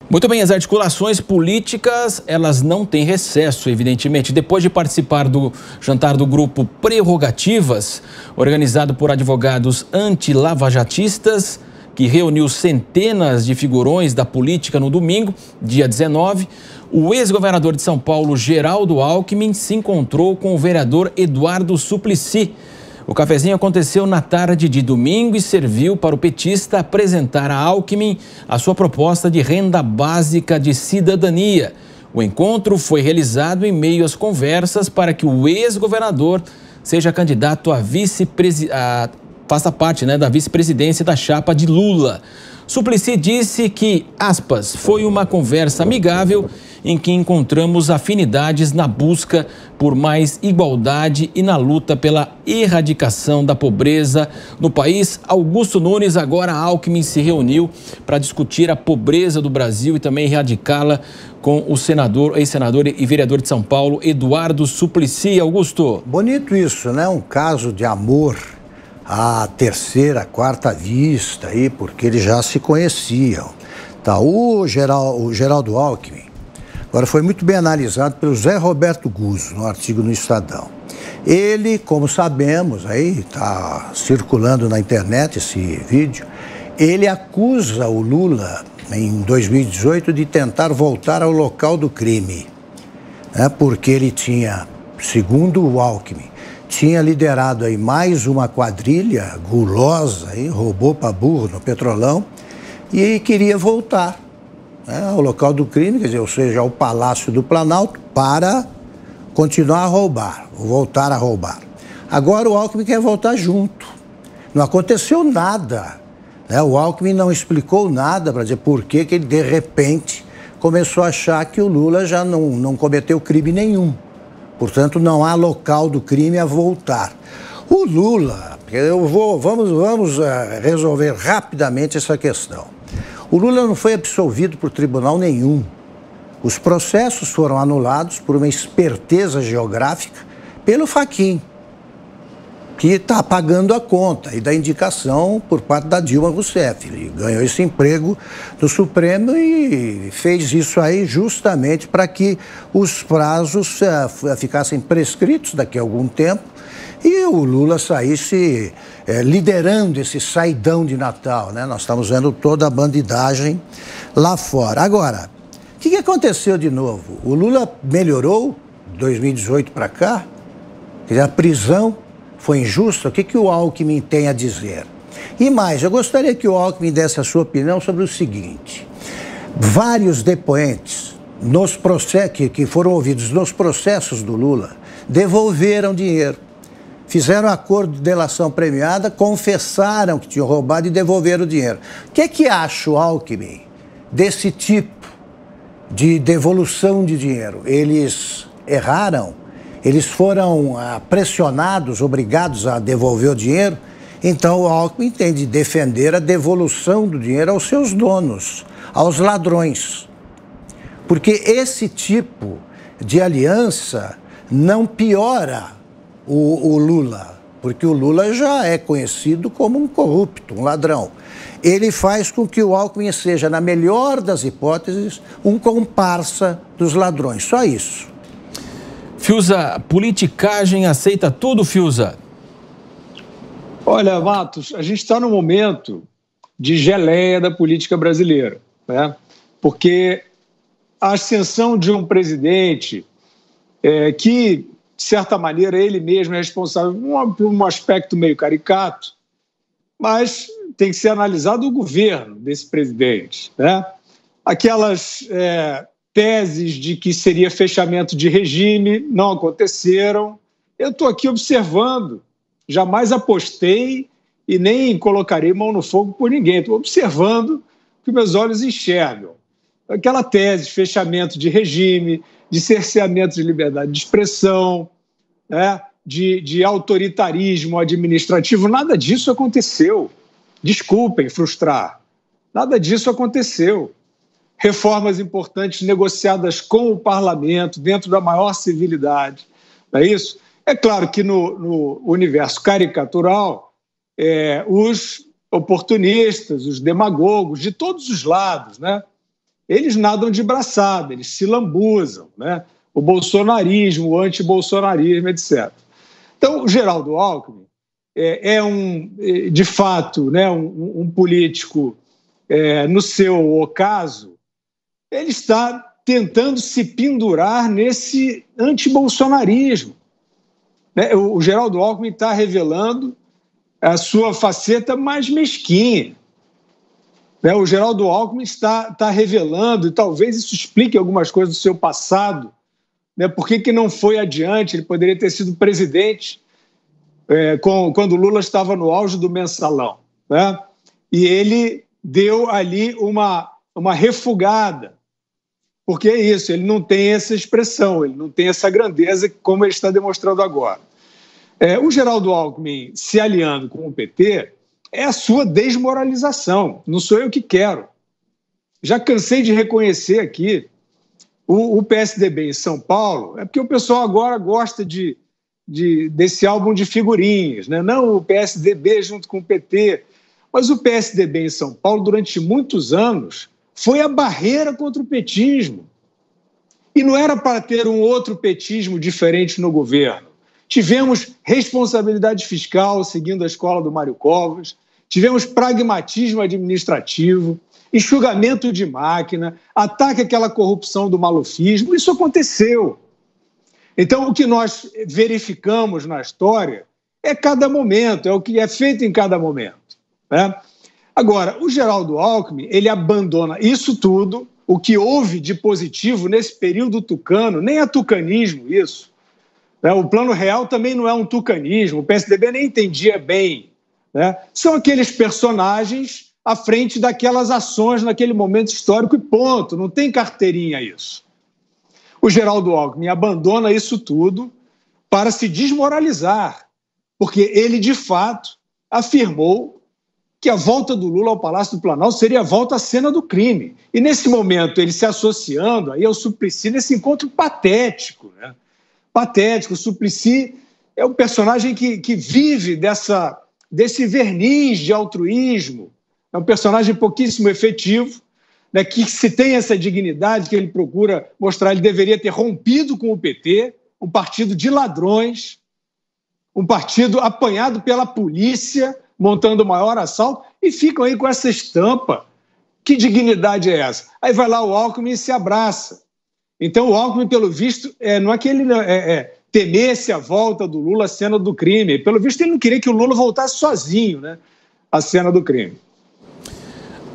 Muito bem, as articulações políticas, elas não têm recesso, evidentemente. Depois de participar do jantar do grupo Prerrogativas, organizado por advogados anti-lavajatistas, que reuniu centenas de figurões da política no domingo, dia 19, o ex-governador de São Paulo, Geraldo Alckmin, se encontrou com o vereador Eduardo Suplicy. O cafezinho aconteceu na tarde de domingo e serviu para o petista apresentar a Alckmin a sua proposta de renda básica de cidadania. O encontro foi realizado em meio às conversas para que o ex-governador seja candidato a faça parte, da vice-presidência da chapa de Lula. Suplicy disse que, aspas, foi uma conversa amigável em que encontramos afinidades na busca por mais igualdade e na luta pela erradicação da pobreza no país. Augusto Nunes, agora Alckmin, se reuniu para discutir a pobreza do Brasil e também erradicá-la com o ex-senador e vereador de São Paulo, Eduardo Suplicy. Augusto. Bonito isso, né? Um caso de amor à terceira, quarta vista, aí, porque eles já se conheciam. Tá, o Geraldo Alckmin agora foi muito bem analisado pelo Zé Roberto Guzzo, no artigo no Estadão. Ele, como sabemos, aí está circulando na internet esse vídeo, ele acusa o Lula, em 2018, de tentar voltar ao local do crime, né? Porque ele tinha, segundo o Alckmin, tinha liderado aí mais uma quadrilha gulosa, aí, roubou para burro no Petrolão, e queria voltar ao local do crime, quer dizer, ou seja, ao Palácio do Planalto, para continuar a roubar, voltar a roubar. Agora o Alckmin quer voltar junto. Não aconteceu nada, né? O Alckmin não explicou nada para dizer por que ele, de repente, começou a achar que o Lula já não cometeu crime nenhum. Portanto, não há local do crime a voltar. O Lula, vamos resolver rapidamente essa questão. O Lula não foi absolvido por tribunal nenhum. Os processos foram anulados por uma esperteza geográfica pelo Fachin, que está pagando a conta, e da indicação por parte da Dilma Rousseff. Ele ganhou esse emprego do Supremo e fez isso aí justamente para que os prazos ficassem prescritos daqui a algum tempo e o Lula saísse liderando esse saidão de Natal, né? Nós estamos vendo toda a bandidagem lá fora. Agora, o que aconteceu de novo? O Lula melhorou de 2018 para cá? Quer dizer, a prisão foi injusta? O que o Alckmin tem a dizer? E mais, eu gostaria que o Alckmin desse a sua opinião sobre o seguinte: vários depoentes que foram ouvidos nos processos do Lula devolveram dinheiro. Fizeram acordo de delação premiada, confessaram que tinham roubado e devolveram o dinheiro. O que acha o Alckmin desse tipo de devolução de dinheiro? Eles erraram? Eles foram pressionados, obrigados a devolver o dinheiro? Então o Alckmin tem de defender a devolução do dinheiro aos seus donos, aos ladrões. Porque esse tipo de aliança não piora o Lula, porque o Lula já é conhecido como um corrupto, um ladrão. Ele faz com que o Alckmin seja, na melhor das hipóteses, um comparsa dos ladrões, só isso. Fiuza, politicagem aceita tudo, Fiuza? Olha, Matos, a gente está num momento de geleia da política brasileira, né? Porque a ascensão de um presidente que, de certa maneira, ele mesmo é responsável por um aspecto meio caricato, mas tem que ser analisado o governo desse presidente, né? Aquelas teses de que seria fechamento de regime não aconteceram. Eu estou aqui observando, jamais apostei e nem colocarei mão no fogo por ninguém. Estou observando o que meus olhos enxergam. Aquela tese de fechamento de regime, de cerceamento de liberdade de expressão, né, de autoritarismo administrativo, nada disso aconteceu. Desculpem frustrar, nada disso aconteceu. Reformas importantes negociadas com o parlamento, dentro da maior civilidade, não é isso? É claro que no universo caricatural, os oportunistas, os demagogos, de todos os lados, né, eles nadam de braçada, eles se lambuzam, né? O bolsonarismo, o antibolsonarismo, etc. Então, o Geraldo Alckmin de fato, né, um político, no seu ocaso, ele está tentando se pendurar nesse antibolsonarismo. Né? O Geraldo Alckmin está revelando a sua faceta mais mesquinha. Né? O Geraldo Alckmin está revelando, e talvez isso explique algumas coisas do seu passado, né? Por que não foi adiante? Ele poderia ter sido presidente quando Lula estava no auge do mensalão, né? E ele deu ali uma refugada, porque é isso, ele não tem essa expressão, ele não tem essa grandeza como ele está demonstrando agora. O Geraldo Alckmin se aliando com o PT é a sua desmoralização, não sou eu que quero. Já cansei de reconhecer aqui o PSDB em São Paulo, é porque o pessoal agora gosta desse álbum de figurinhas, né? Não o PSDB junto com o PT, mas o PSDB em São Paulo, durante muitos anos, foi a barreira contra o petismo. E não era para ter um outro petismo diferente no governo. Tivemos responsabilidade fiscal, seguindo a escola do Mário Covas, tivemos pragmatismo administrativo, enxugamento de máquina, ataque àquela corrupção do malufismo, isso aconteceu. Então, o que nós verificamos na história é cada momento, é o que é feito em cada momento, né? Agora, o Geraldo Alckmin, ele abandona isso tudo, o que houve de positivo nesse período tucano, nem é tucanismo isso, né? O Plano Real também não é um tucanismo, o PSDB nem entendia bem, né? São aqueles personagens à frente daquelas ações naquele momento histórico e ponto, não tem carteirinha isso. O Geraldo Alckmin abandona isso tudo para se desmoralizar, porque ele, de fato, afirmou que a volta do Lula ao Palácio do Planalto seria a volta à cena do crime. E, nesse momento, ele se associando aí ao Suplicy nesse encontro patético, né? Patético. O Suplicy é um personagem que vive desse verniz de altruísmo, é um personagem pouquíssimo efetivo, né, que se tem essa dignidade que ele procura mostrar. Ele deveria ter rompido com o PT, um partido de ladrões, um partido apanhado pela polícia, montando o maior assalto, e ficam aí com essa estampa. Que dignidade é essa? Aí vai lá o Alckmin e se abraça. Então o Alckmin, pelo visto, não é que ele temesse a volta do Lula à cena do crime. Pelo visto, ele não queria que o Lula voltasse sozinho, né, à cena do crime.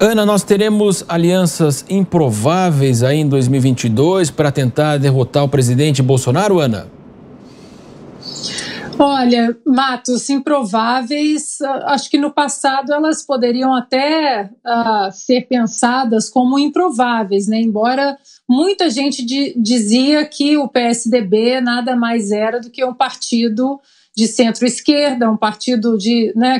Ana, nós teremos alianças improváveis aí em 2022 para tentar derrotar o presidente Bolsonaro, Ana? Olha, Matos, improváveis, acho que no passado elas poderiam até ser pensadas como improváveis, né? Embora muita gente dizia que o PSDB nada mais era do que um partido de centro-esquerda, um partido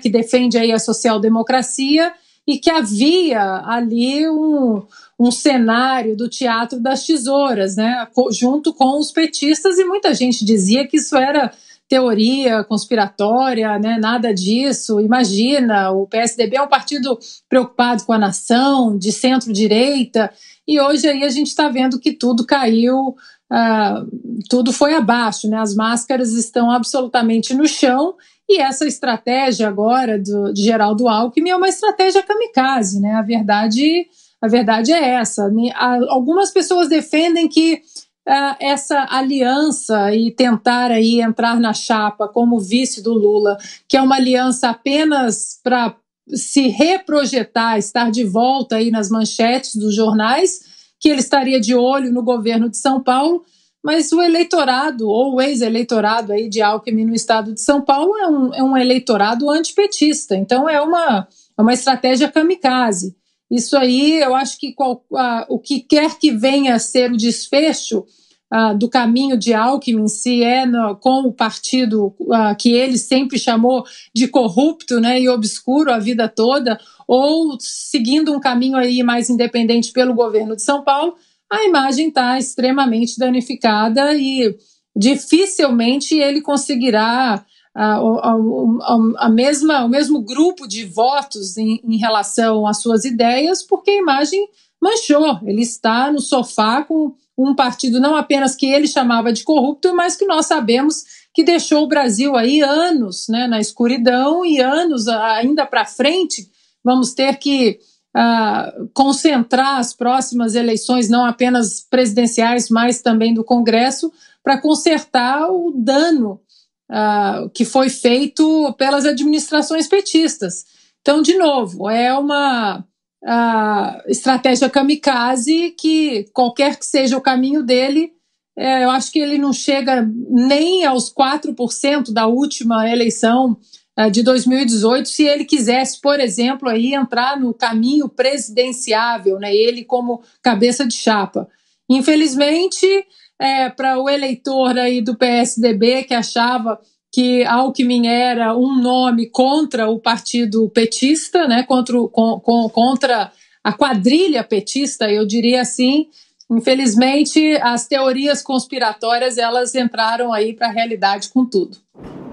que defende aí a social-democracia, e que havia ali um cenário do teatro das tesouras, né, junto com os petistas, e muita gente dizia que isso era teoria conspiratória, né, nada disso. Imagina, o PSDB é um partido preocupado com a nação, de centro-direita, e hoje aí a gente está vendo que tudo caiu, tudo foi abaixo, né, as máscaras estão absolutamente no chão. E essa estratégia agora de Geraldo Alckmin é uma estratégia kamikaze, né? A verdade é essa. Algumas pessoas defendem que essa aliança e tentar aí entrar na chapa como vice do Lula, que é uma aliança apenas para se reprojetar, estar de volta aí nas manchetes dos jornais, que ele estaria de olho no governo de São Paulo. Mas o eleitorado, ou o ex-eleitorado aí de Alckmin no estado de São Paulo é um eleitorado antipetista. Então é uma estratégia kamikaze. Isso aí, eu acho que o que quer que venha a ser o desfecho do caminho de Alckmin, se com o partido que ele sempre chamou de corrupto, né, e obscuro a vida toda, ou seguindo um caminho aí mais independente pelo governo de São Paulo, a imagem está extremamente danificada e dificilmente ele conseguirá o mesmo grupo de votos em relação às suas ideias, porque a imagem manchou. Ele está no sofá com um partido não apenas que ele chamava de corrupto, mas que nós sabemos que deixou o Brasil aí anos, né, na escuridão, e anos ainda para frente vamos ter que concentrar as próximas eleições, não apenas presidenciais, mas também do Congresso, para consertar o dano que foi feito pelas administrações petistas. Então, de novo, é uma estratégia kamikaze que, qualquer que seja o caminho dele, eu acho que ele não chega nem aos 4% da última eleição de 2018, se ele quisesse, por exemplo, aí entrar no caminho presidenciável, né, ele como cabeça de chapa. Infelizmente, para o eleitor aí do PSDB, que achava que Alckmin era um nome contra o partido petista, né, contra a quadrilha petista, eu diria assim, infelizmente as teorias conspiratórias elas entraram aí para a realidade com tudo.